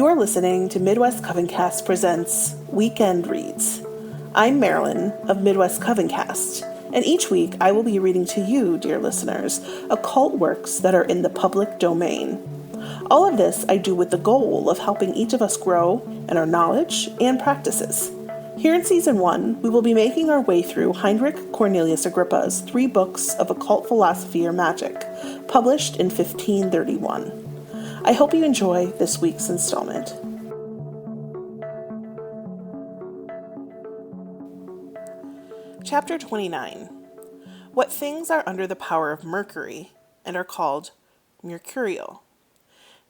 You're listening to Midwest Coven Cast presents Weekend Reads. I'm Marilyn of Midwest Coven Cast, and each week I will be reading to you, dear listeners, occult works that are in the public domain. All of this I do with the goal of helping each of us grow in our knowledge and practices. Here in Season 1, we will be making our way through Heinrich Cornelius Agrippa's 3 books of occult philosophy or magic, published in 1531. I hope you enjoy this week's installment. Chapter 29. What things are under the power of Mercury and are called mercurial.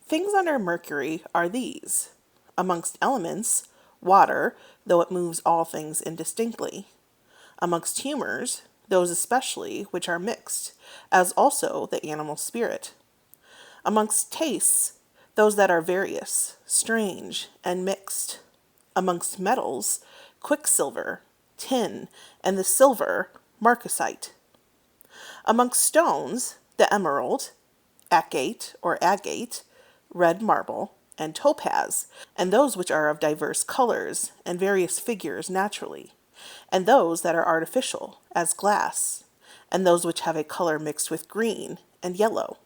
Things under Mercury are these. Amongst elements, water, though it moves all things indistinctly. Amongst humours, those especially which are mixed, as also the animal spirit. Amongst tastes, those that are various, strange, and mixed. Amongst metals, quicksilver, tin, and the silver, marcasite. Amongst stones, the emerald, agate or agate, red marble, and topaz, and those which are of diverse colors and various figures naturally, and those that are artificial, as glass, and those which have a color mixed with green and yellow.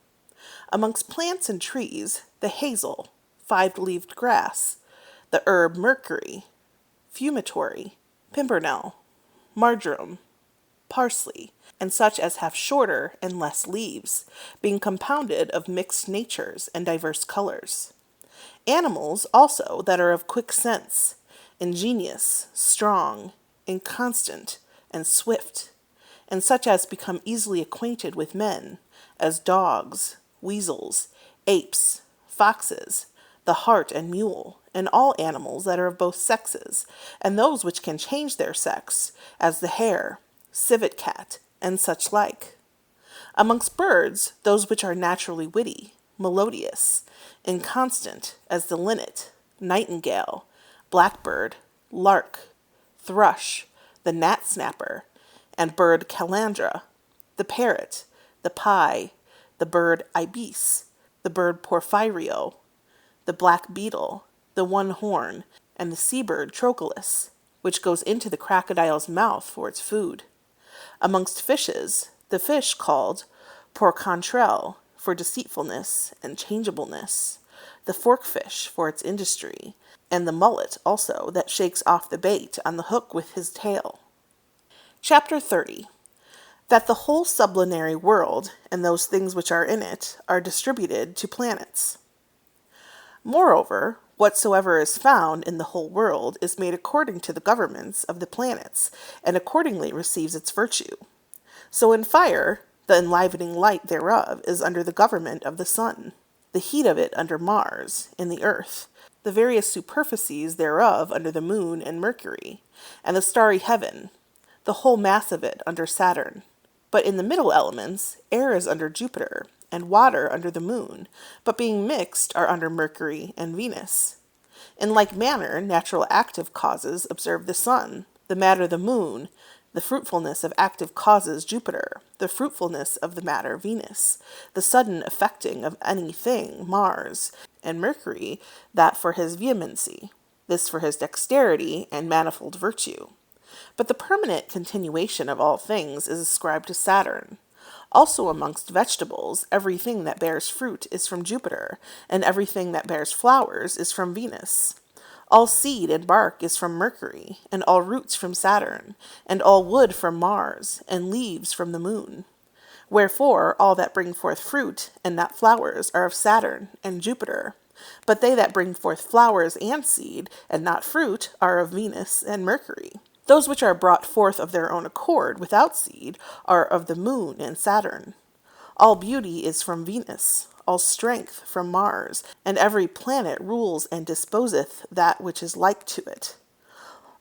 Amongst plants and trees, the hazel, 5-leaved grass, the herb mercury, fumitory, pimpernel, marjoram, parsley, and such as have shorter and less leaves, being compounded of mixed natures and diverse colors. Animals also that are of quick sense, ingenious, strong, inconstant, and swift, and such as become easily acquainted with men, as dogs, weasels, apes, foxes, the hart and mule, and all animals that are of both sexes, and those which can change their sex, as the hare, civet cat, and such like. Amongst birds, those which are naturally witty, melodious, inconstant, as the linnet, nightingale, blackbird, lark, thrush, the gnat snapper, and bird calandra, the parrot, the pie, the bird ibis, the bird porphyrio, the black beetle, the one horn, and the seabird trochilus, which goes into the crocodile's mouth for its food. Amongst fishes, the fish called porcantrel for deceitfulness and changeableness, the forkfish for its industry, and the mullet also that shakes off the bait on the hook with his tail. Chapter 30. That the whole sublunary world, and those things which are in it, are distributed to planets. Moreover, whatsoever is found in the whole world is made according to the governments of the planets, and accordingly receives its virtue. So in fire, the enlivening light thereof is under the government of the sun, the heat of it under Mars, in the earth, the various superficies thereof under the moon and Mercury, and the starry heaven, the whole mass of it under Saturn. But in the middle elements, air is under Jupiter, and water under the moon, but being mixed are under Mercury and Venus. In like manner, natural active causes observe the sun, the matter the moon, the fruitfulness of active causes Jupiter, the fruitfulness of the matter Venus, the sudden affecting of any thing Mars, and Mercury that for his vehemency, this for his dexterity and manifold virtue. But the permanent continuation of all things is ascribed to Saturn. Also amongst vegetables, everything that bears fruit is from Jupiter, and everything that bears flowers is from Venus. All seed and bark is from Mercury, and all roots from Saturn, and all wood from Mars, and leaves from the moon. Wherefore all that bring forth fruit and not flowers are of Saturn and Jupiter, but they that bring forth flowers and seed and not fruit are of Venus and Mercury. Those which are brought forth of their own accord without seed are of the moon and Saturn. All beauty is from Venus, all strength from Mars, and every planet rules and disposeth that which is like to it.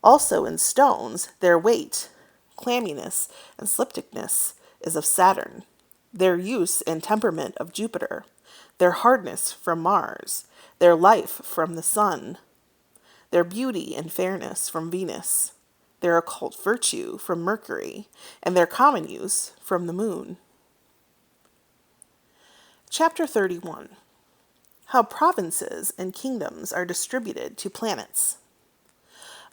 Also in stones, their weight, clamminess, and slipticness is of Saturn, their use and temperament of Jupiter, their hardness from Mars, their life from the sun, their beauty and fairness from Venus, their occult virtue from Mercury, and their common use from the moon. Chapter 31. how provinces and kingdoms are distributed to planets.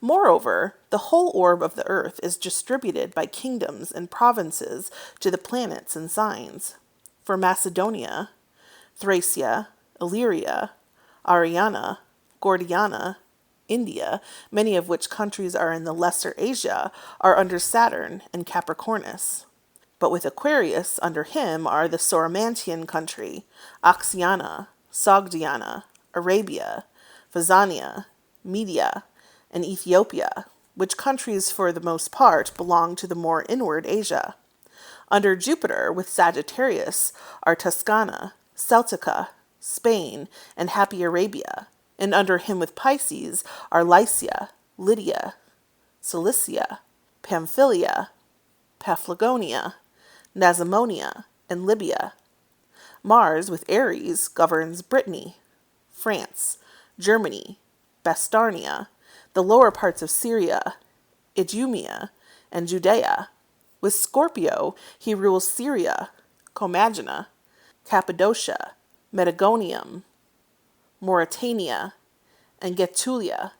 Moreover, the whole orb of the earth is distributed by kingdoms and provinces to the planets and signs. For Macedonia, Thracia, Illyria, Ariana, Gordiana, India, many of which countries are in the Lesser Asia, are under Saturn and Capricornus. But with Aquarius under him are the Soromantian country, Oxiana, Sogdiana, Arabia, Phazania, Media, and Ethiopia, which countries for the most part belong to the more inward Asia. Under Jupiter with Sagittarius are Tuscana, Celtica, Spain, and happy Arabia, and under him with Pisces are Lycia, Lydia, Cilicia, Pamphylia, Paphlagonia, Nazamonia, and Libya. Mars with Aries governs Brittany, France, Germany, Bastarnia, the lower parts of Syria, Idumea, and Judea. With Scorpio, he rules Syria, Commagena, Cappadocia, Metagonium, Mauritania, and Getulia.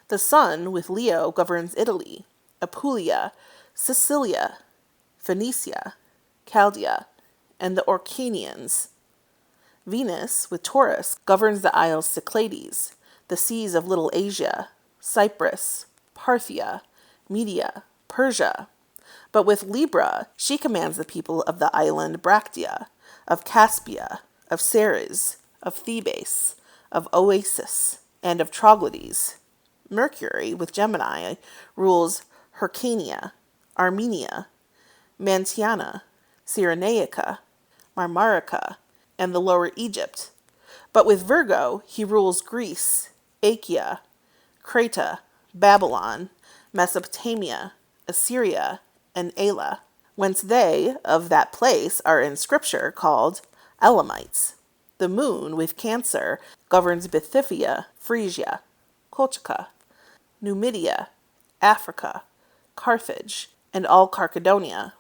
The Sun with Leo governs Italy, Apulia, Sicilia, Phoenicia, Chaldea, and the Orcanians. Venus with Taurus governs the Isles Cyclades, the seas of Little Asia, Cyprus, Parthia, Media, Persia. But with Libra, she commands the people of the island Bractia, of Caspia, of Ceres, of Thebes, of Oasis, and of Troglodyes. Mercury, with Gemini, rules Hyrcania, Armenia, Mantiana, Cyrenaica, Marmarica, and the Lower Egypt. But with Virgo, he rules Greece, Achaia, Creta, Babylon, Mesopotamia, Assyria, and Elah, whence they of that place are in Scripture called Elamites. The moon, with Cancer, governs Bithynia, Phrygia, Colchica, Numidia, Africa, Carthage, and all Carchadonia.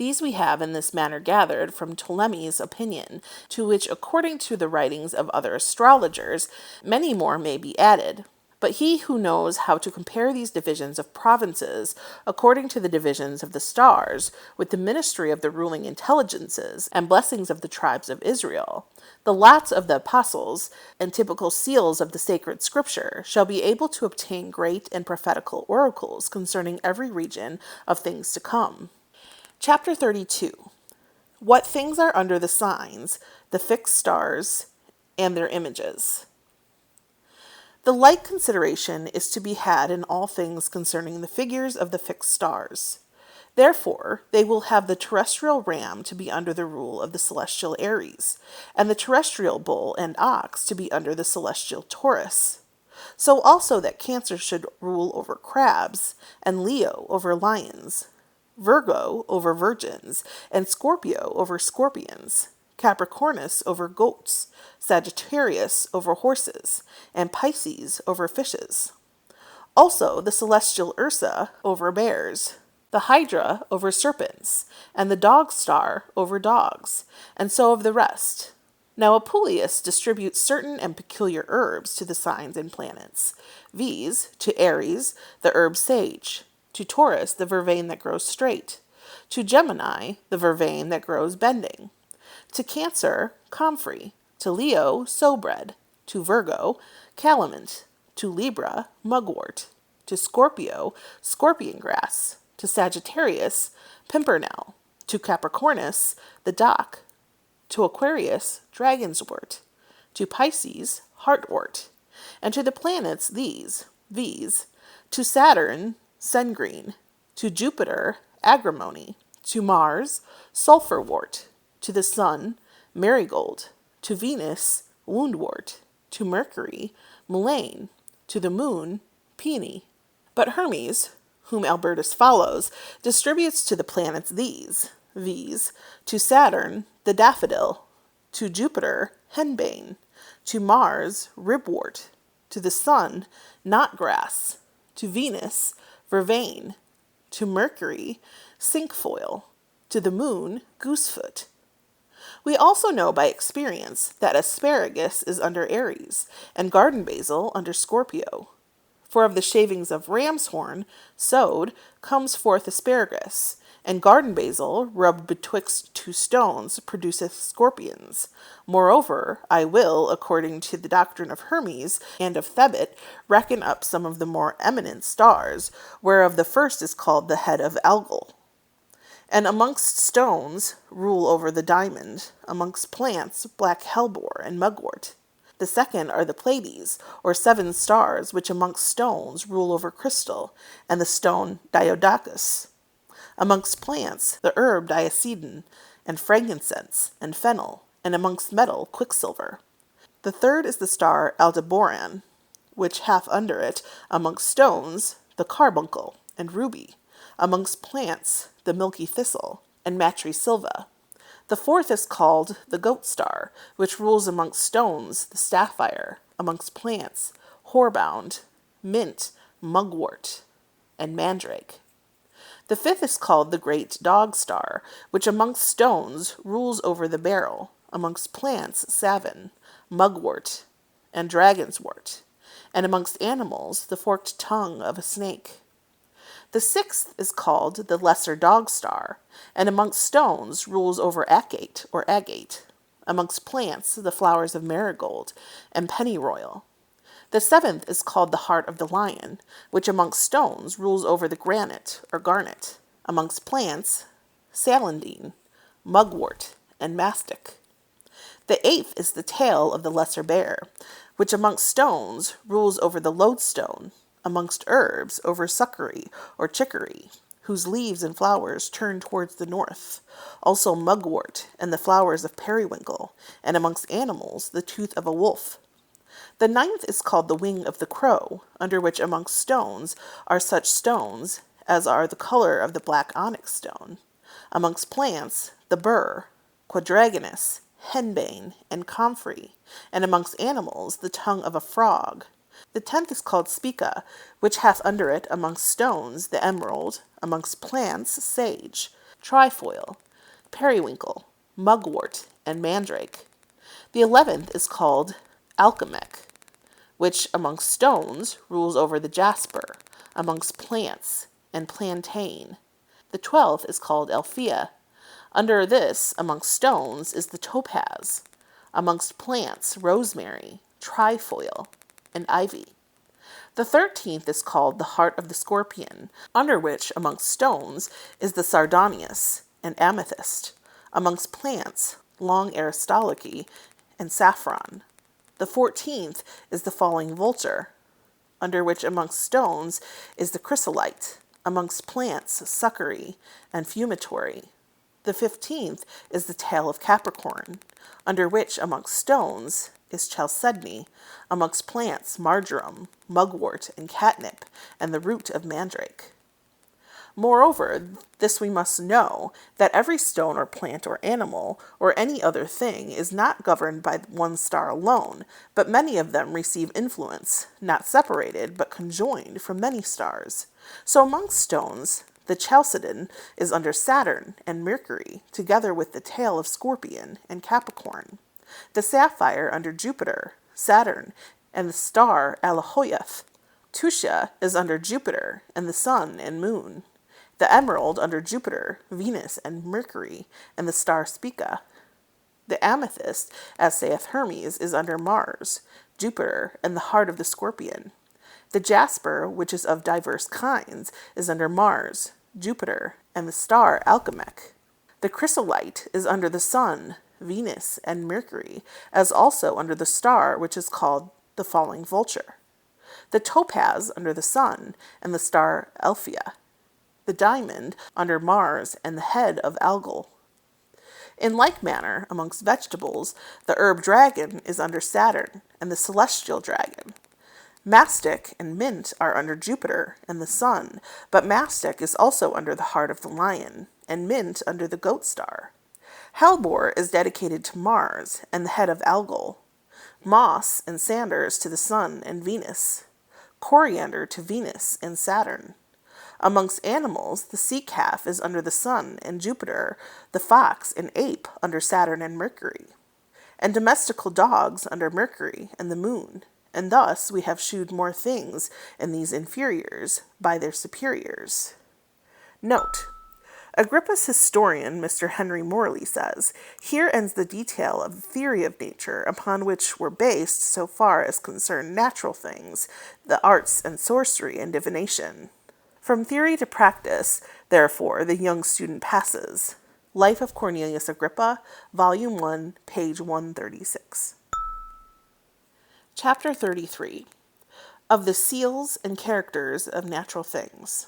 These we have in this manner gathered from Ptolemy's opinion, to which, according to the writings of other astrologers, many more may be added. But he who knows how to compare these divisions of provinces, according to the divisions of the stars, with the ministry of the ruling intelligences and blessings of the tribes of Israel, the lots of the apostles, and typical seals of the sacred scripture, shall be able to obtain great and prophetical oracles concerning every region of things to come. Chapter 32. What things are under the signs, the fixed stars, and their images. The like consideration is to be had in all things concerning the figures of the fixed stars. Therefore, they will have the terrestrial ram to be under the rule of the celestial Aries, and the terrestrial bull and ox to be under the celestial Taurus. So also that Cancer should rule over crabs, and Leo over lions, Virgo over virgins, and Scorpio over scorpions, Capricornus over goats, Sagittarius over horses, and Pisces over fishes. Also the celestial Ursa over bears, the Hydra over serpents, and the dog star over dogs, and so of the rest. Now Apuleius distributes certain and peculiar herbs to the signs and planets, viz., to Aries, the herb sage, to Taurus, the vervain that grows straight, to Gemini, the vervain that grows bending, to Cancer, comfrey, to Leo, sowbread, to Virgo, calamint, to Libra, mugwort, to Scorpio, scorpion grass, to Sagittarius, pimpernel, to Capricornus, the dock, to Aquarius, dragon's wort, to Pisces, heartwort, and to the planets these, viz., to Saturn, sengreen, to Jupiter, agrimony, to Mars, sulphurwort, to the Sun, marigold, to Venus, woundwort, to Mercury, mullein, to the Moon, peony. But Hermes, whom Albertus follows, distributes to the planets these, viz., to Saturn, the daffodil, to Jupiter, henbane, to Mars, ribwort, to the Sun, knotgrass, to Venus, vervain, to Mercury, cinquefoil, to the Moon, goosefoot. We also know by experience that asparagus is under Aries, and garden basil under Scorpio. For of the shavings of ram's horn, sowed, comes forth asparagus, and garden basil, rubbed betwixt two stones, produceth scorpions. Moreover, I will, according to the doctrine of Hermes and of Thebit, reckon up some of the more eminent stars, whereof the first is called the head of Algol. And amongst stones rule over the diamond, amongst plants black hellebore and mugwort. The second are the Pleiades, or 7 stars, which amongst stones rule over crystal, and the stone Diodocus. Amongst plants, the herb diacetyl, and frankincense, and fennel, and amongst metal, quicksilver. The third is the star Aldebaran, which hath under it, amongst stones, the carbuncle, and ruby, amongst plants, the milky thistle, and matry silva. The fourth is called the goat star, which rules amongst stones the sapphire, amongst plants, whorebound, mint, mugwort, and mandrake. The fifth is called the great dog star, which amongst stones rules over the beryl, amongst plants savin, mugwort, and dragon's wort, and amongst animals the forked tongue of a snake. The sixth is called the lesser dog star, and amongst stones rules over agate or agate, amongst plants the flowers of marigold and pennyroyal. The seventh is called the heart of the lion, which amongst stones rules over the granite or garnet, amongst plants celandine, mugwort, and mastic. The eighth is the tail of the lesser bear, which amongst stones rules over the lodestone, amongst herbs over succory or chicory, whose leaves and flowers turn towards the north, also mugwort and the flowers of periwinkle, and amongst animals the tooth of a wolf. The ninth is called the wing of the crow, under which amongst stones are such stones as are the color of the black onyx stone, amongst plants the burr, quadragenus, henbane, and comfrey, and amongst animals the tongue of a frog. The 10th is called spica, which hath under it amongst stones the emerald, amongst plants sage, trefoil, periwinkle, mugwort, and mandrake. The 11th is called alchemech, which amongst stones rules over the jasper, amongst plants, and plantain. The 12th is called alphea. Under this, amongst stones, is the topaz, amongst plants rosemary, trefoil, and ivy. The 13th is called the heart of the scorpion, under which, amongst stones, is the sardonyx and amethyst, amongst plants, long aristoloche, and saffron. The 14th is the falling vulture, under which amongst stones is the chrysolite, amongst plants, succory, and fumitory. The 15th is the tail of Capricorn, under which amongst stones is chalcedony, amongst plants marjoram, mugwort, and catnip, and the root of mandrake. Moreover, this we must know, that every stone or plant or animal, or any other thing, is not governed by one star alone, but many of them receive influence, not separated, but conjoined from many stars. So amongst stones, the chalcedon is under Saturn and Mercury, together with the tail of Scorpion and Capricorn. The sapphire under Jupiter, Saturn, and the star Alahoyath. Tusha is under Jupiter and the Sun and Moon. The emerald under Jupiter, Venus, and Mercury, and the star Spica. The amethyst, as saith Hermes, is under Mars, Jupiter, and the heart of the scorpion. The jasper, which is of diverse kinds, is under Mars, Jupiter, and the star Alchemech. The chrysolite is under the Sun, Venus, and Mercury, as also under the star which is called the falling vulture. The topaz under the Sun, and the star Alphea. The diamond under Mars, and the head of Algol. In like manner, amongst vegetables, the herb dragon is under Saturn, and the celestial dragon. Mastic and mint are under Jupiter and the Sun, but mastic is also under the heart of the lion, and mint under the goat star. Hellebore is dedicated to Mars and the head of Algol. Moss and sanders to the Sun and Venus. Coriander to Venus and Saturn. Amongst animals, the sea calf is under the sun and Jupiter, the fox and ape under Saturn and Mercury, and domestical dogs under Mercury and the moon. And thus we have shewed more things in these inferiors by their superiors. Note: Agrippa's historian, Mr. Henry Morley, says, "Here ends the detail of the theory of nature upon which were based, so far as concerned natural things, the arts and sorcery and divination." From theory to practice, therefore, the young student passes. Life of Cornelius Agrippa, Volume 1, page 136. Chapter 33. Of the seals and characters of natural things.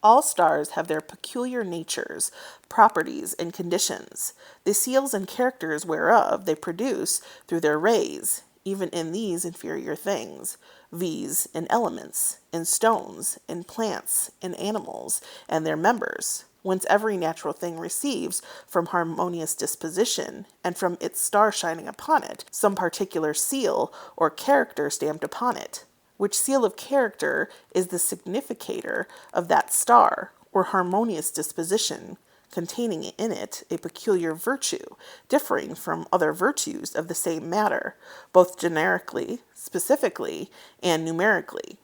All stars have their peculiar natures, properties, and conditions, the seals and characters whereof they produce through their rays, even in these inferior things, viz., in elements, in stones, in plants, in animals, and their members, whence every natural thing receives from harmonious disposition, and from its star shining upon it, some particular seal or character stamped upon it, which seal of character is the significator of that star, or harmonious disposition, containing in it a peculiar virtue, differing from other virtues of the same matter, both generically, specifically, and numerically.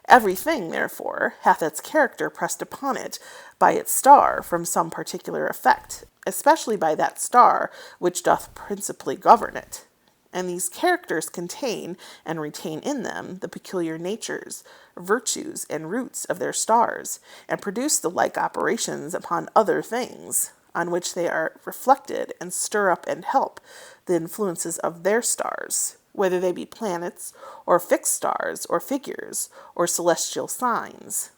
Everything, therefore, hath its character pressed upon it by its star from some particular effect, especially by that star which doth principally govern it. And these characters contain and retain in them the peculiar natures, virtues, and roots of their stars, and produce the like operations upon other things, on which they are reflected and stir up and help the influences of their stars, whether they be planets, or fixed stars, or figures, or celestial signs.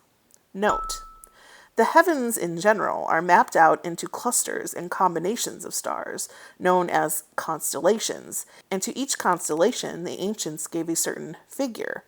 Note: the heavens in general are mapped out into clusters and combinations of stars, known as constellations, and to each constellation the ancients gave a certain figure,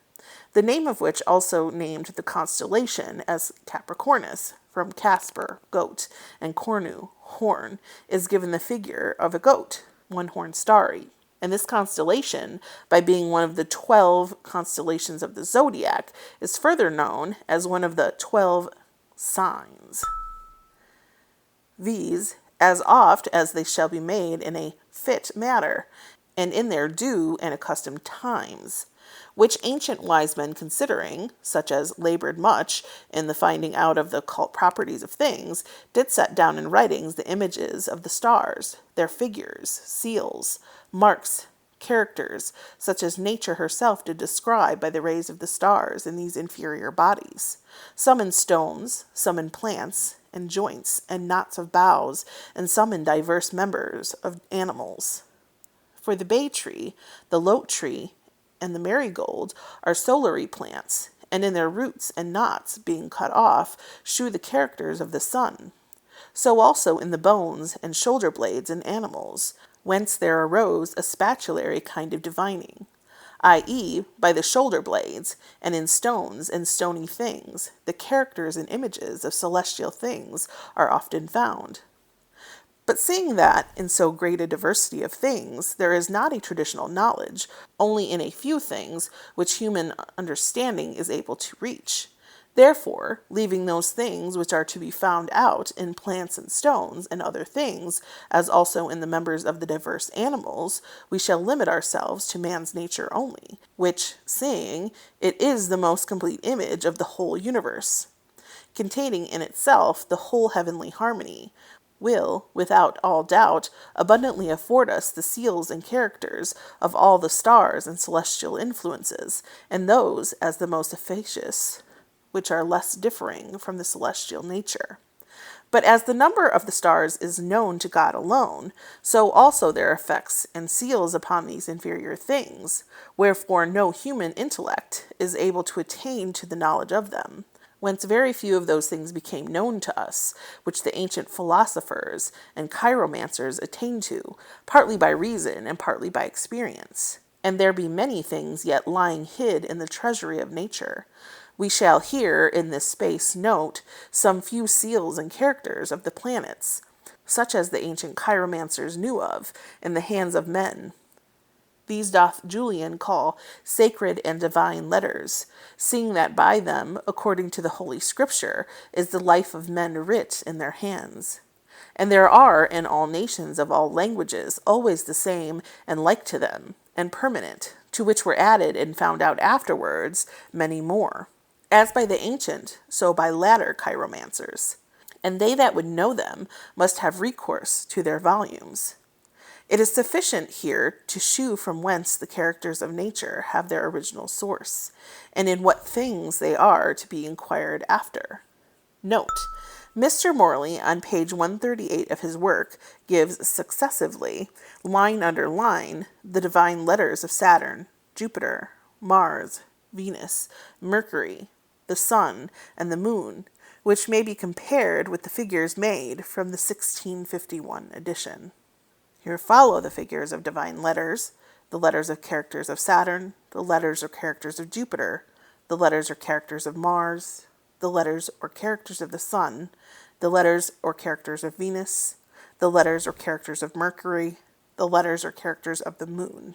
the name of which also named the constellation as Capricornus, from Casper, goat, and Cornu, horn, is given the figure of a goat, one-horned starry. And this constellation, by being one of the 12 constellations of the zodiac, is further known as one of the 12 signs, viz., as oft as they shall be made in a fit matter, and in their due and accustomed times, which ancient wise men considering, such as labored much in the finding out of the occult properties of things, did set down in writings the images of the stars, their figures, seals, marks, characters, such as nature herself did describe by the rays of the stars in these inferior bodies, some in stones, some in plants, and joints, and knots of boughs, and some in diverse members of animals. For the bay tree, the lote tree, and the marigold are solary plants, and in their roots and knots being cut off, shew the characters of the sun. So also in the bones and shoulder blades in animals, whence there arose a spatulary kind of divining, i.e., by the shoulder blades, and in stones and stony things, the characters and images of celestial things are often found. But seeing that, in so great a diversity of things, there is not a traditional knowledge, only in a few things which human understanding is able to reach. Therefore, leaving those things which are to be found out in plants and stones and other things, as also in the members of the diverse animals, we shall limit ourselves to man's nature only, which, seeing, it is the most complete image of the whole universe, containing in itself the whole heavenly harmony, will, without all doubt, abundantly afford us the seals and characters of all the stars and celestial influences, and those as the most efficacious, which are less differing from the celestial nature. But as the number of the stars is known to God alone, so also their effects and seals upon these inferior things, wherefore no human intellect is able to attain to the knowledge of them, whence very few of those things became known to us, which the ancient philosophers and chiromancers attained to, partly by reason and partly by experience. And there be many things yet lying hid in the treasury of nature. We shall here in this space note some few seals and characters of the planets, such as the ancient chiromancers knew of, in the hands of men, These doth Julian call sacred and divine letters, seeing that by them, according to the Holy Scripture, is the life of men writ in their hands. And there are in all nations of all languages always the same and like to them, and permanent, to which were added and found out afterwards many more, as by the ancient, so by latter chiromancers. And they that would know them must have recourse to their volumes. It is sufficient here to shew from whence the characters of nature have their original source, and in what things they are to be inquired after. Note: Mr. Morley, on page 138 of his work, gives successively, line under line, the divine letters of Saturn, Jupiter, Mars, Venus, Mercury, the Sun, and the Moon, which may be compared with the figures made from the 1651 edition. Here follow the figures of divine letters, the letters or characters of Saturn, the letters or characters of Jupiter, the letters or characters of Mars, the letters or characters of the Sun, the letters or characters of Venus, the letters or characters of Mercury, the letters or characters of the Moon.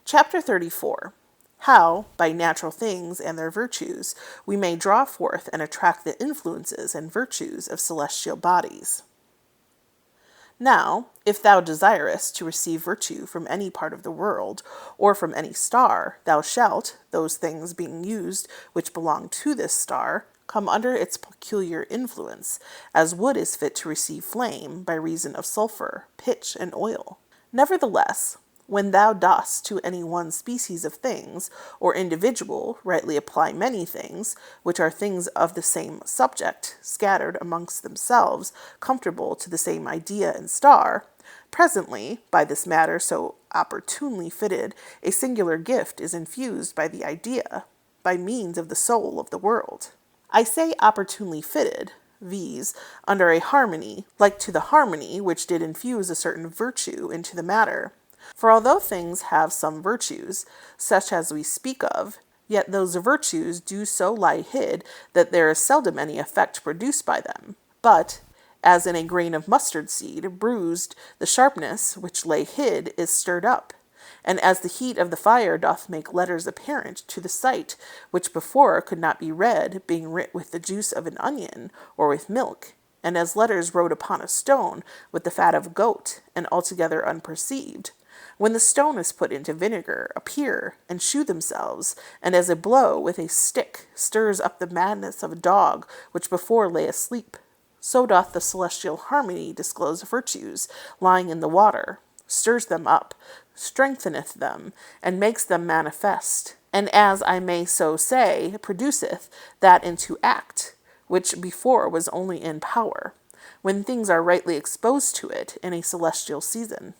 Chapter 34. How, by natural things and their virtues, we may draw forth and attract the influences and virtues of celestial bodies. Now, if thou desirest to receive virtue from any part of the world, or from any star, thou shalt, those things being used which belong to this star, come under its peculiar influence, as wood is fit to receive flame by reason of sulfur, pitch, and oil. Nevertheless, when thou dost to any one species of things, or individual, rightly apply many things, which are things of the same subject, scattered amongst themselves, comfortable to the same idea and star, presently, by this matter so opportunely fitted, a singular gift is infused by the idea, by means of the soul of the world. I say opportunely fitted, viz., under a harmony, like to the harmony which did infuse a certain virtue into the matter. For although things have some virtues, such as we speak of, yet those virtues do so lie hid that there is seldom any effect produced by them. But, as in a grain of mustard seed, bruised, the sharpness which lay hid is stirred up. And as the heat of the fire doth make letters apparent to the sight, which before could not be read, being writ with the juice of an onion, or with milk, and as letters wrote upon a stone with the fat of a goat, and altogether unperceived, when the stone is put into vinegar, appear, and shew themselves, and as a blow with a stick stirs up the madness of a dog which before lay asleep, so doth the celestial harmony disclose virtues lying in the water, stirs them up, strengtheneth them, and makes them manifest, and as I may so say, produceth that into act, which before was only in power, when things are rightly exposed to it in a celestial season.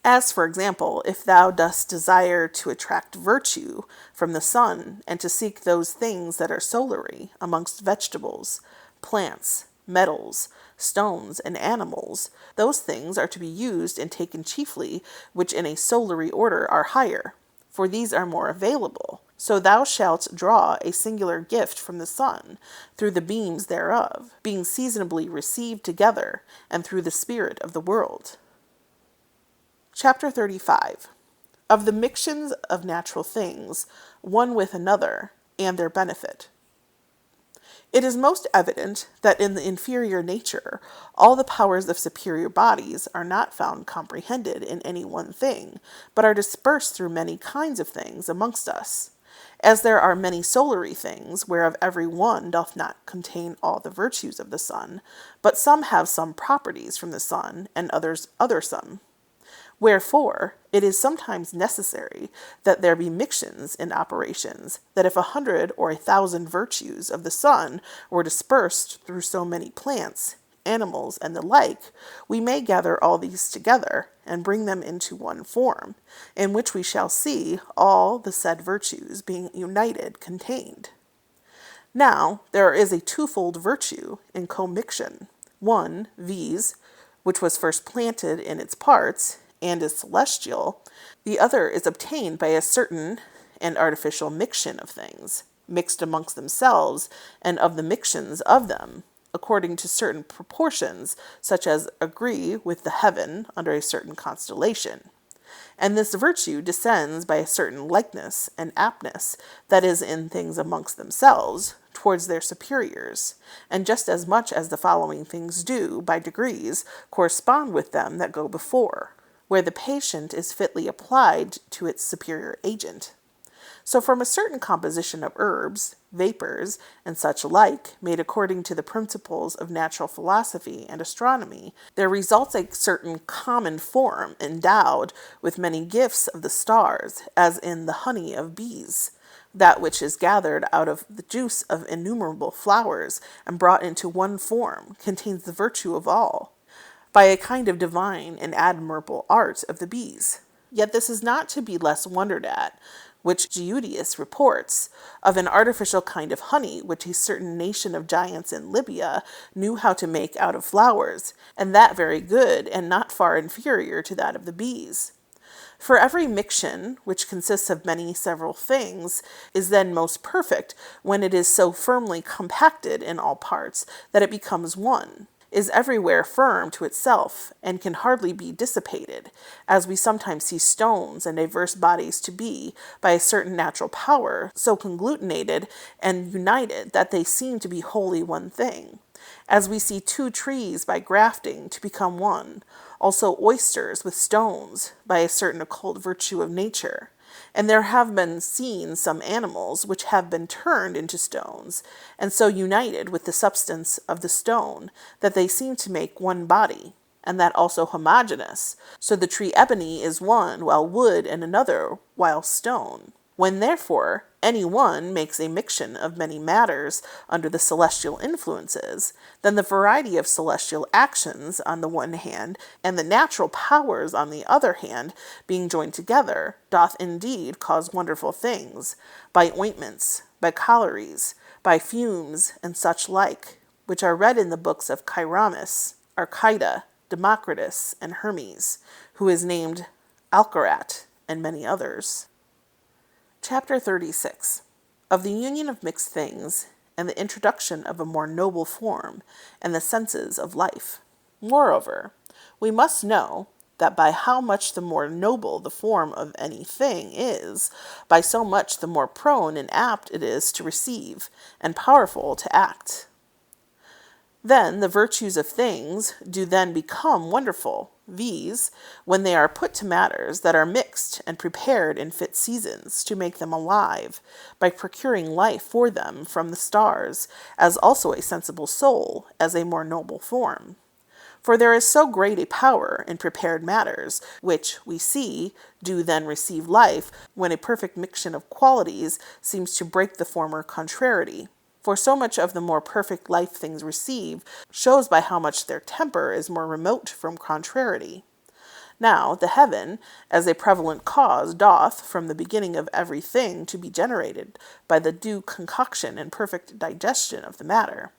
As, for example, if thou dost desire to attract virtue from the sun, and to seek those things that are solary amongst vegetables, plants, metals, stones, and animals, those things are to be used and taken chiefly which in a solary order are higher, for these are more available. So thou shalt draw a singular gift from the sun, through the beams thereof, being seasonably received together, and through the spirit of the world. Chapter 35. Of the mixtions of natural things, one with another, and their benefit. It is most evident that in the inferior nature, all the powers of superior bodies are not found comprehended in any one thing, but are dispersed through many kinds of things amongst us. As there are many solary things, whereof every one doth not contain all the virtues of the sun, but some have some properties from the sun, and others other some. Wherefore, it is sometimes necessary that there be mixtions in operations, that if 100 or 1,000 virtues of the sun were dispersed through so many plants, animals, and the like, we may gather all these together, and bring them into one form, in which we shall see all the said virtues being united contained. Now, there is a twofold virtue in commixion. One, viz., which was first planted in its parts, and is celestial. The other is obtained by a certain and artificial mixion of things, mixed amongst themselves, and of the mixtions of them, according to certain proportions, such as agree with the heaven under a certain constellation. And this virtue descends by a certain likeness and aptness that is in things amongst themselves, towards their superiors, and just as much as the following things do, by degrees, correspond with them that go before, where the patient is fitly applied to its superior agent. So from a certain composition of herbs, vapors, and such like, made according to the principles of natural philosophy and astronomy, there results a certain common form, endowed with many gifts of the stars, as in the honey of bees. That which is gathered out of the juice of innumerable flowers, and brought into one form, contains the virtue of all, by a kind of divine and admirable art of the bees. Yet this is not to be less wondered at, which Judius reports, of an artificial kind of honey which a certain nation of giants in Libya knew how to make out of flowers, and that very good, and not far inferior to that of the bees. For every miction, which consists of many several things, is then most perfect when it is so firmly compacted in all parts that it becomes one, is everywhere firm to itself, and can hardly be dissipated, as we sometimes see stones and diverse bodies to be, by a certain natural power, so conglutinated and united that they seem to be wholly one thing, as we see two trees by grafting to become one, also oysters with stones, by a certain occult virtue of nature. And there have been seen some animals which have been turned into stones, and so united with the substance of the stone, that they seem to make one body, and that also homogeneous. So the tree ebony is one, while wood, and another, while stone. When therefore any one makes a miction of many matters under the celestial influences, then the variety of celestial actions on the one hand, and the natural powers on the other hand, being joined together, doth indeed cause wonderful things, by ointments, by cauleries, by fumes, and such like, which are read in the books of Chiromus, Archida, Democritus, and Hermes, who is named Alcarat, and many others. Chapter 36. Of the union of mixed things, and the introduction of a more noble form, and the senses of life. Moreover, we must know that by how much the more noble the form of any thing is, by so much the more prone and apt it is to receive, and powerful to act. Then the virtues of things do then become wonderful, viz., when they are put to matters that are mixed and prepared in fit seasons to make them alive, by procuring life for them from the stars, as also a sensible soul, as a more noble form. For there is so great a power in prepared matters, which, we see, do then receive life, when a perfect mixture of qualities seems to break the former contrariety. For so much of the more perfect life things receive shows by how much their temper is more remote from contrariety. Now the heaven, as a prevalent cause, doth, from the beginning of every thing, to be generated by the due concoction and perfect digestion of the matter,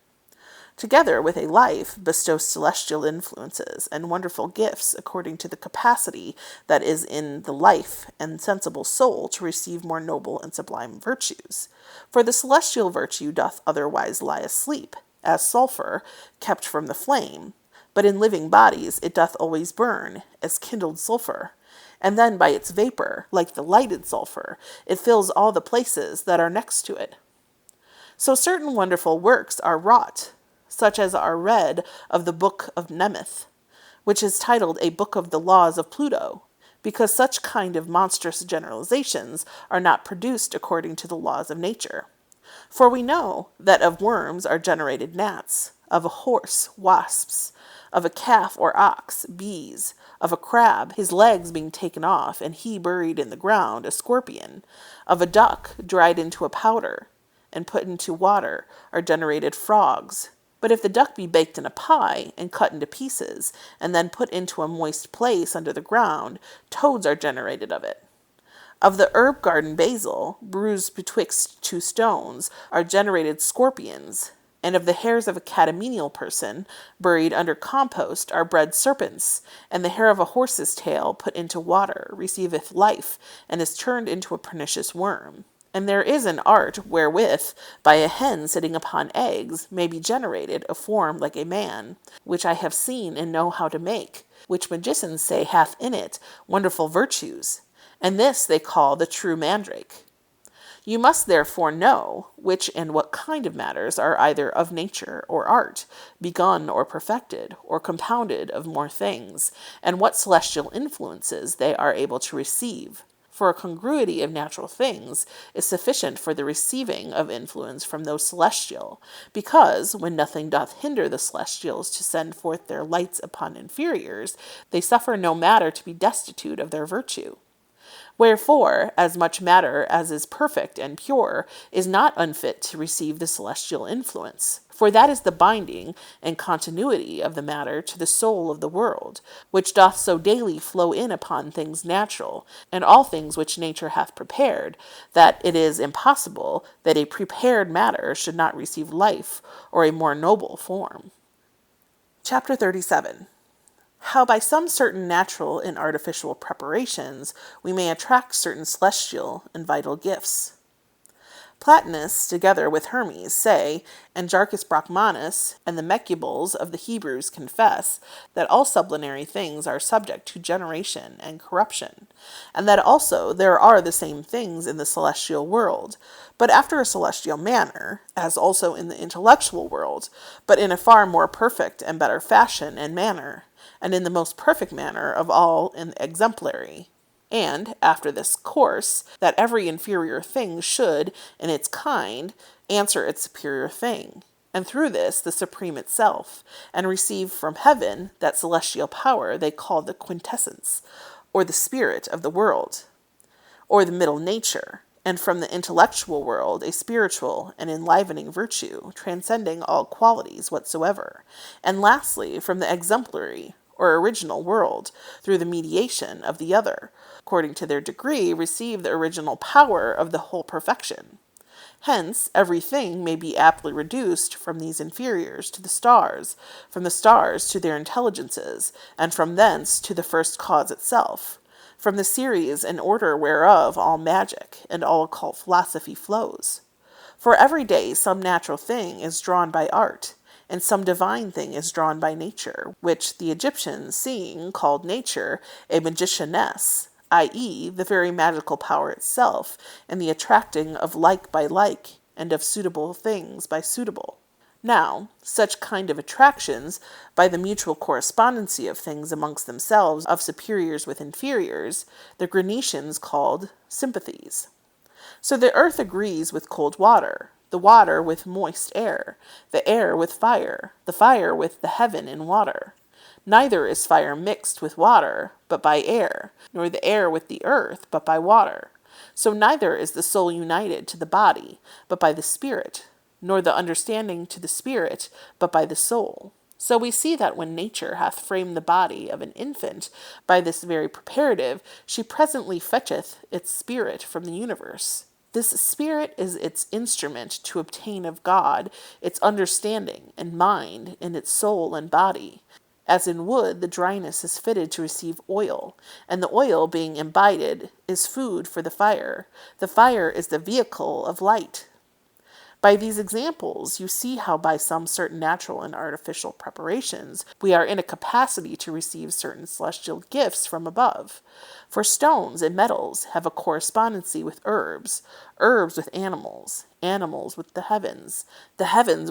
together with a life, bestow celestial influences and wonderful gifts according to the capacity that is in the life and sensible soul to receive more noble and sublime virtues. For the celestial virtue doth otherwise lie asleep, as sulphur, kept from the flame, but in living bodies it doth always burn, as kindled sulphur, and then by its vapor, like the lighted sulphur, it fills all the places that are next to it. So certain wonderful works are wrought, such as are read of the Book of Nemeth, which is titled A Book of the Laws of Pluto, because such kind of monstrous generalizations are not produced according to the laws of nature. For we know that of worms are generated gnats, of a horse wasps, of a calf or ox bees, of a crab his legs being taken off and he buried in the ground a scorpion, of a duck dried into a powder and put into water are generated frogs. But if the duck be baked in a pie, and cut into pieces, and then put into a moist place under the ground, toads are generated of it. Of the herb garden basil, bruised betwixt two stones, are generated scorpions, and of the hairs of a catamenial person, buried under compost, are bred serpents, and the hair of a horse's tail put into water receiveth life, and is turned into a pernicious worm. And there is an art wherewith, by a hen sitting upon eggs, may be generated a form like a man, which I have seen and know how to make, which magicians say hath in it wonderful virtues, and this they call the true mandrake. You must therefore know which and what kind of matters are either of nature or art, begun or perfected, or compounded of more things, and what celestial influences they are able to receive. For a congruity of natural things is sufficient for the receiving of influence from those celestial, because, when nothing doth hinder the celestials to send forth their lights upon inferiors, they suffer no matter to be destitute of their virtue. Wherefore, as much matter as is perfect and pure is not unfit to receive the celestial influence, for that is the binding and continuity of the matter to the soul of the world, which doth so daily flow in upon things natural, and all things which nature hath prepared, that it is impossible that a prepared matter should not receive life or a more noble form. Chapter 37. How by some certain natural and artificial preparations we may attract certain celestial and vital gifts. Plotinus, together with Hermes, say, and Jarcus Brachmanus and the Mecubles of the Hebrews confess, that all sublunary things are subject to generation and corruption, and that also there are the same things in the celestial world, but after a celestial manner, as also in the intellectual world, but in a far more perfect and better fashion and manner, and in the most perfect manner of all in exemplary. And, after this course, that every inferior thing should, in its kind, answer its superior thing, and through this the supreme itself, and receive from heaven that celestial power they call the quintessence, or the spirit of the world, or the middle nature, and from the intellectual world a spiritual and enlivening virtue, transcending all qualities whatsoever, and lastly from the exemplary, or original world, through the mediation of the other, according to their degree, receive the original power of the whole perfection. Hence, every thing may be aptly reduced from these inferiors to the stars, from the stars to their intelligences, and from thence to the first cause itself, from the series and order whereof all magic and all occult philosophy flows. For every day some natural thing is drawn by art, and some divine thing is drawn by nature, which the Egyptians, seeing, called nature a magicianess, i.e., the very magical power itself, and the attracting of like by like, and of suitable things by suitable. Now, such kind of attractions, by the mutual correspondency of things amongst themselves, of superiors with inferiors, the Grecians called sympathies. So the earth agrees with cold water, the water with moist air, the air with fire, the fire with the heaven in water. Neither is fire mixed with water, but by air, nor the air with the earth, but by water. So neither is the soul united to the body, but by the spirit, nor the understanding to the spirit, but by the soul. So we see that when nature hath framed the body of an infant, by this very preparative, she presently fetcheth its spirit from the universe. This spirit is its instrument to obtain of God its understanding and mind in its soul and body. As in wood, the dryness is fitted to receive oil, and the oil being imbibed is food for the fire. The fire is the vehicle of light. By these examples, you see how by some certain natural and artificial preparations we are in a capacity to receive certain celestial gifts from above. For stones and metals have a correspondency with herbs, herbs with animals, animals with the heavens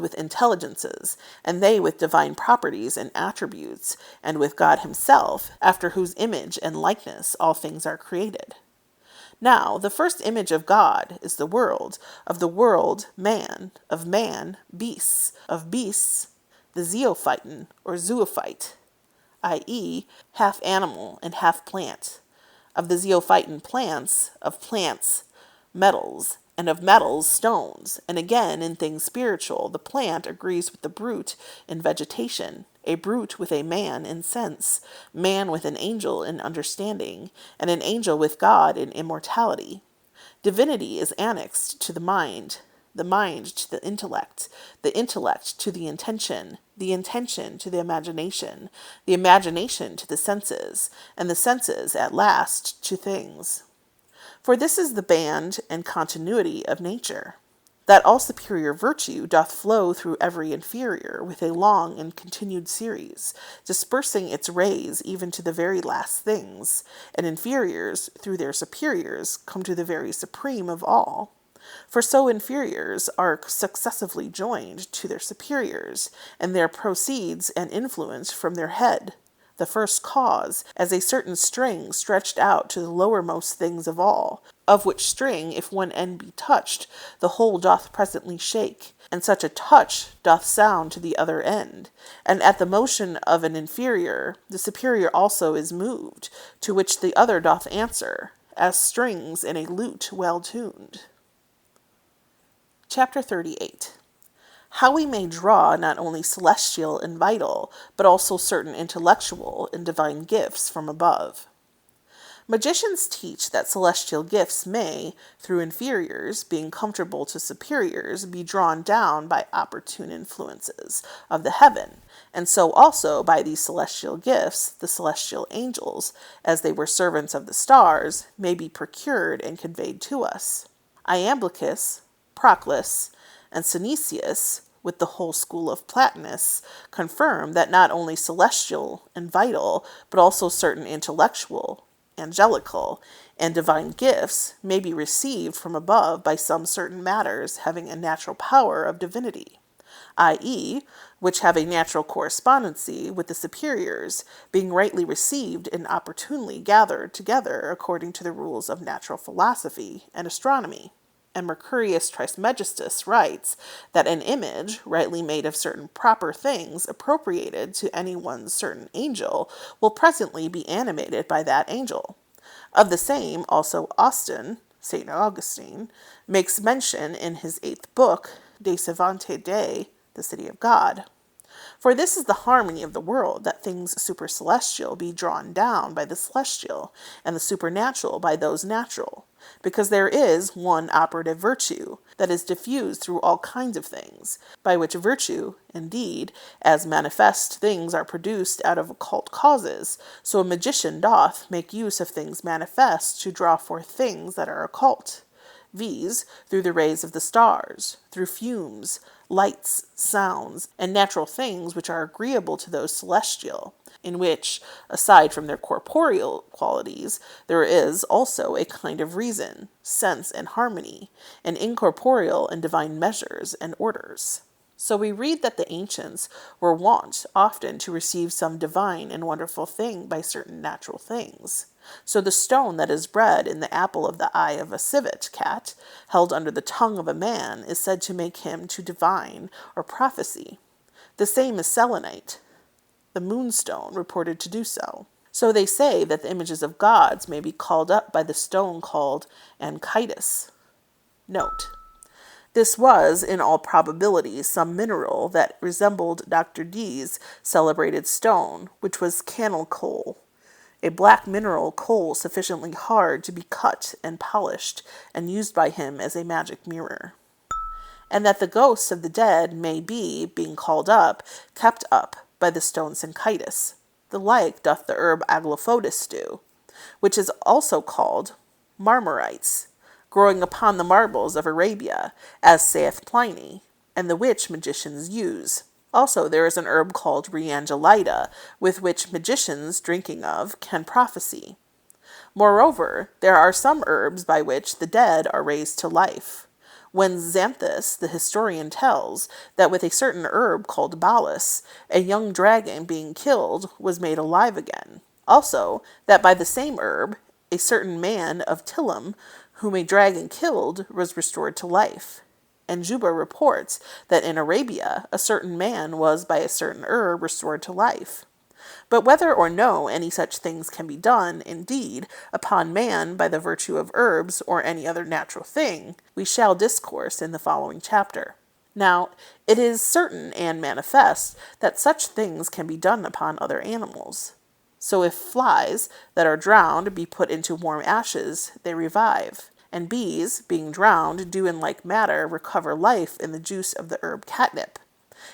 with intelligences, and they with divine properties and attributes, and with God himself, after whose image and likeness all things are created. Now, the first image of God is the world, of the world, man, of man, beasts, of beasts, the zoophyton, or zoophyte, i.e., half animal and half plant, of the zoophyton plants, of plants, metals, and of metals, stones, and again, in things spiritual, the plant agrees with the brute in vegetation, a brute with a man in sense, man with an angel in understanding, and an angel with God in immortality. Divinity is annexed to the mind to the intellect to the intention to the imagination to the senses, and the senses at last to things. For this is the band and continuity of nature, that all superior virtue doth flow through every inferior with a long and continued series, dispersing its rays even to the very last things, and inferiors, through their superiors, come to the very supreme of all. For so inferiors are successively joined to their superiors, and there proceeds an influence from their head, the first cause, as a certain string stretched out to the lowermost things of all, of which string, if one end be touched, the whole doth presently shake, and such a touch doth sound to the other end. And at the motion of an inferior, the superior also is moved, to which the other doth answer, as strings in a lute well tuned. Chapter 38. How we may draw not only celestial and vital, but also certain intellectual and divine gifts from above. Magicians teach that celestial gifts may, through inferiors, being comfortable to superiors, be drawn down by opportune influences of the heaven, and so also by these celestial gifts, the celestial angels, as they were servants of the stars, may be procured and conveyed to us. Iamblichus, Proclus, and Synesius, with the whole school of Platonists, confirm that not only celestial and vital, but also certain intellectual, angelical, and divine gifts may be received from above by some certain matters having a natural power of divinity, i.e., which have a natural correspondency with the superiors, being rightly received and opportunely gathered together according to the rules of natural philosophy and astronomy. And Mercurius Trismegistus writes that an image, rightly made of certain proper things, appropriated to any one certain angel, will presently be animated by that angel. Of the same also Austin, St. Augustine, makes mention in his 8th book, De Savante Dei, the City of God. For this is the harmony of the world, that things supercelestial be drawn down by the celestial, and the supernatural by those natural, because there is one operative virtue, that is diffused through all kinds of things, by which virtue, indeed, as manifest things are produced out of occult causes, so a magician doth make use of things manifest to draw forth things that are occult, viz., through the rays of the stars, through fumes, lights, sounds, and natural things which are agreeable to those celestial, in which, aside from their corporeal qualities, there is also a kind of reason, sense, and harmony, and incorporeal and divine measures and orders. So we read that the ancients were wont often to receive some divine and wonderful thing by certain natural things. So the stone that is bred in the apple of the eye of a civet cat, held under the tongue of a man, is said to make him to divine or prophecy. The same is selenite, the moonstone, reported to do so. So they say that the images of gods may be called up by the stone called anchitis. Note: this was, in all probability, some mineral that resembled Dr. Dee's celebrated stone, which was cannel coal, a black mineral coal sufficiently hard to be cut and polished, and used by him as a magic mirror. And that the ghosts of the dead may be, being called up, kept up by the stone Synchitis. The like doth the herb Aglaophotis do, which is also called marmorites, growing upon the marbles of Arabia, as saith Pliny, and the which magicians use. Also there is an herb called Reangelida, with which magicians, drinking of, can prophesy. Moreover, there are some herbs by which the dead are raised to life. When Xanthus, the historian, tells that with a certain herb called Balis, a young dragon being killed was made alive again. Also, that by the same herb, a certain man of Tilim, whom a dragon killed, was restored to life. And Juba reports that in Arabia a certain man was by a certain herb restored to life. But whether or no any such things can be done, indeed, upon man by the virtue of herbs or any other natural thing, we shall discourse in the following chapter. Now, it is certain and manifest that such things can be done upon other animals. So if flies that are drowned be put into warm ashes, they revive. And bees, being drowned, do in like manner recover life in the juice of the herb catnip.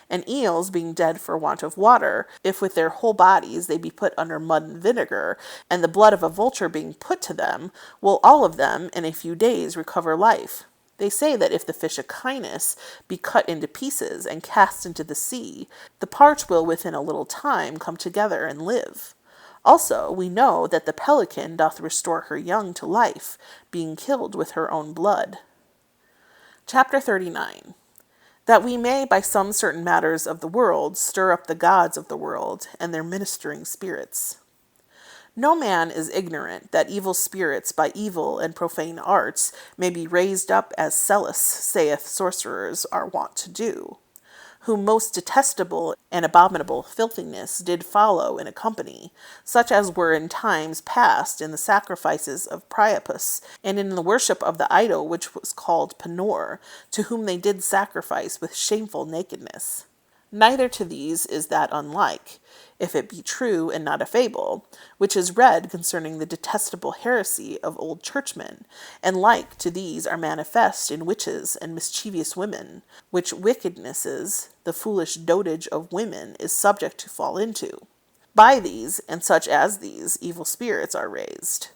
and eels being dead for want of water, if with their whole bodies they be put under mud and vinegar, and the blood of a vulture being put to them, will all of them in a few days recover life. They say that if the fish Echinus be cut into pieces and cast into the sea, the parts will within a little time come together and live. Also, we know that the pelican doth restore her young to life, being killed with her own blood. Chapter 39. That we may by some certain matters of the world stir up the gods of the world and their ministering spirits. No man is ignorant that evil spirits by evil and profane arts may be raised up, as Celis saith sorcerers are wont to do, whom most detestable and abominable filthiness did follow in a company, such as were in times past in the sacrifices of Priapus, and in the worship of the idol which was called Penor, to whom they did sacrifice with shameful nakedness. Neither to these is that unlike, if it be true and not a fable, which is read concerning the detestable heresy of old churchmen, and like to these are manifest in witches and mischievous women, which wickednesses the foolish dotage of women is subject to fall into. By these, and such as these, evil spirits are raised.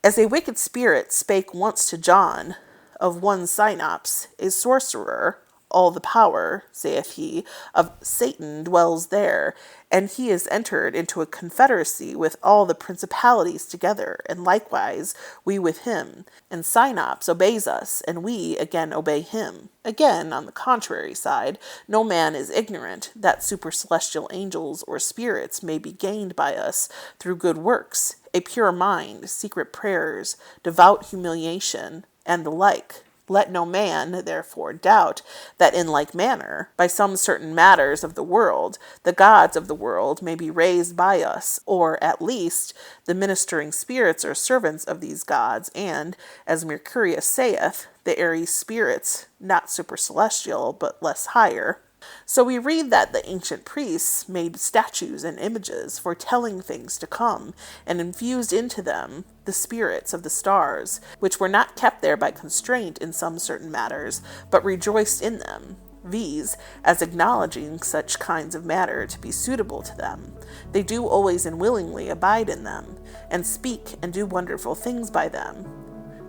As a wicked spirit spake once to John, of one Synops, a sorcerer, all the power, saith he, of Satan dwells there, and he is entered into a confederacy with all the principalities together, and likewise we with him. And Synops obeys us, and we again obey him. Again, on the contrary side, no man is ignorant that supercelestial angels or spirits may be gained by us through good works, a pure mind, secret prayers, devout humiliation, and the like. Let no man, therefore, doubt that in like manner, by some certain matters of the world, the gods of the world may be raised by us, or, at least, the ministering spirits are servants of these gods, and, as Mercury saith, the airy spirits, not supercelestial, but less higher. So we read that the ancient priests made statues and images foretelling things to come, and infused into them the spirits of the stars, which were not kept there by constraint in some certain matters, but rejoiced in them, viz., as acknowledging such kinds of matter to be suitable to them. They do always and willingly abide in them, and speak and do wonderful things by them.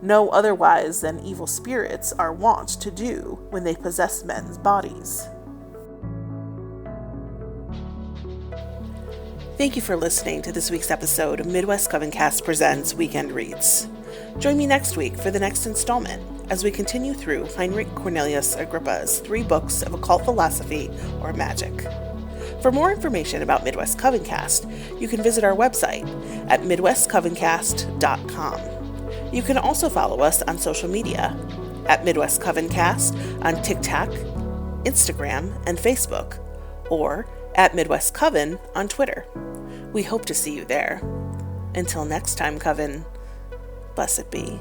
No otherwise than evil spirits are wont to do when they possess men's bodies. Thank you for listening to this week's episode of Midwest Coven Cast Presents Weekend Reads. Join me next week for the next installment as we continue through Heinrich Cornelius Agrippa's 3 books of occult philosophy or magic. For more information about Midwest Coven Cast, you can visit our website at midwestcovencast.com. You can also follow us on social media at Midwest Coven Cast on TikTok, Instagram, and Facebook, or at Midwest Coven on Twitter. We hope to see you there. Until next time, Coven, blessed be.